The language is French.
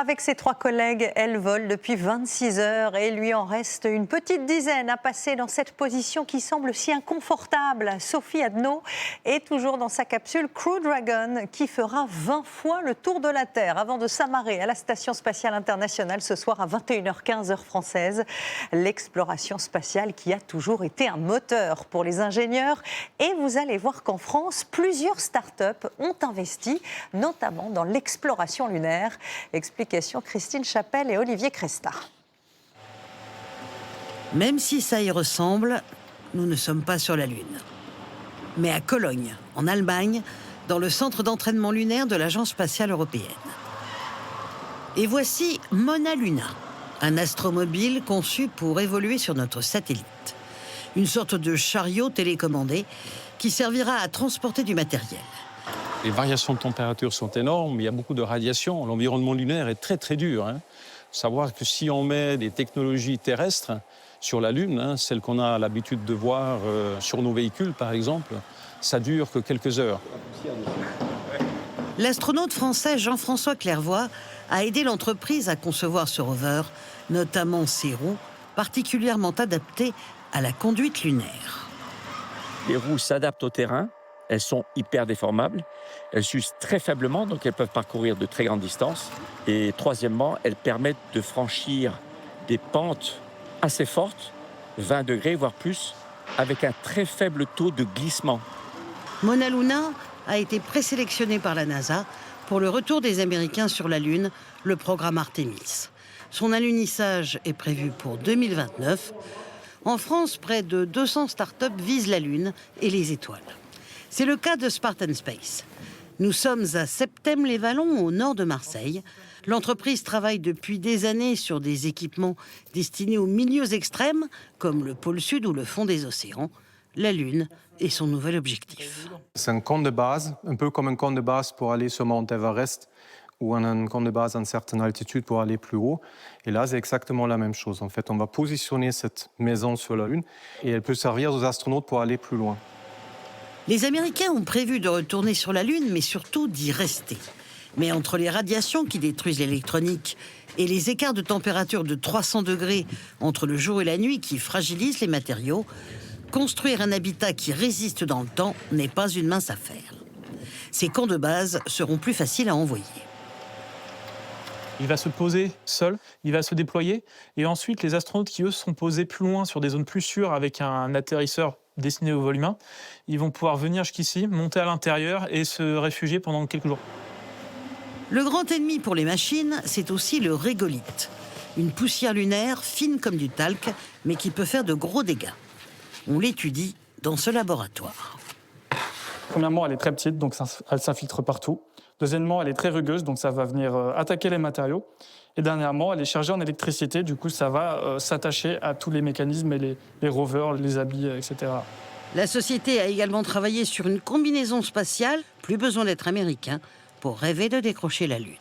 Avec ses 3 collègues, elle vole depuis 26 heures et il lui en reste une petite dizaine à passer dans cette position qui semble si inconfortable. Sophie Adno est toujours dans sa capsule Crew Dragon qui fera 20 fois le tour de la Terre avant de s'amarrer à la Station spatiale internationale ce soir à 21h15 heure française. L'exploration spatiale qui a toujours été un moteur pour les ingénieurs. Et vous allez voir qu'en France, plusieurs start-up ont investi, notamment dans l'exploration lunaire. Explication Christine Chapelle et Olivier Cresta. Même si ça y ressemble, nous ne sommes pas sur la Lune. Mais à Cologne, en Allemagne, dans le centre d'entraînement lunaire de l'Agence spatiale européenne. Et voici Mona Luna, un astromobile conçu pour évoluer sur notre satellite. Une sorte de chariot télécommandé qui servira à transporter du matériel. Les variations de température sont énormes, il y a beaucoup de radiation. L'environnement lunaire est très très dur. Savoir que si on met des technologies terrestres sur la Lune, celles qu'on a l'habitude de voir sur nos véhicules par exemple, ça dure que quelques heures. L'astronaute français Jean-François Clairvoy a aidé l'entreprise à concevoir ce rover, notamment ses roues, particulièrement adaptées à la conduite lunaire. Les roues s'adaptent au terrain. Elles sont hyper déformables, elles s'usent très faiblement, donc elles peuvent parcourir de très grandes distances. Et troisièmement, elles permettent de franchir des pentes assez fortes, 20 degrés, voire plus, avec un très faible taux de glissement. Mona Luna a été présélectionnée par la NASA pour le retour des Américains sur la Lune, le programme Artemis. Son alunissage est prévu pour 2029. En France, près de 200 start-up visent la Lune et les étoiles. C'est le cas de Spartan Space. Nous sommes à Septèmes-les-Vallons, au nord de Marseille. L'entreprise travaille depuis des années sur des équipements destinés aux milieux extrêmes, comme le pôle sud ou le fond des océans. La Lune est son nouvel objectif. C'est un camp de base, un peu comme un camp de base pour aller sur Mount Everest, ou un camp de base à une certaine altitude pour aller plus haut. Et là, c'est exactement la même chose. En fait, on va positionner cette maison sur la Lune et elle peut servir aux astronautes pour aller plus loin. Les Américains ont prévu de retourner sur la Lune, mais surtout d'y rester. Mais entre les radiations qui détruisent l'électronique et les écarts de température de 300 degrés entre le jour et la nuit qui fragilisent les matériaux, construire un habitat qui résiste dans le temps n'est pas une mince affaire. Ces camps de base seront plus faciles à envoyer. Il va se poser seul, il va se déployer. Et ensuite, les astronautes qui, eux, sont posés plus loin sur des zones plus sûres avec un atterrisseur destiné au vol humain, ils vont pouvoir venir jusqu'ici, monter à l'intérieur et se réfugier pendant quelques jours. Le grand ennemi pour les machines, c'est aussi le régolithe. Une poussière lunaire fine comme du talc, mais qui peut faire de gros dégâts. On l'étudie dans ce laboratoire. Premièrement, elle est très petite, donc elle s'infiltre partout. Deuxièmement, elle est très rugueuse, donc ça va venir attaquer les matériaux. Et dernièrement, elle est chargée en électricité, du coup ça va s'attacher à tous les mécanismes et les rovers, les habits, etc. La société a également travaillé sur une combinaison spatiale, plus besoin d'être américain, pour rêver de décrocher la Lune.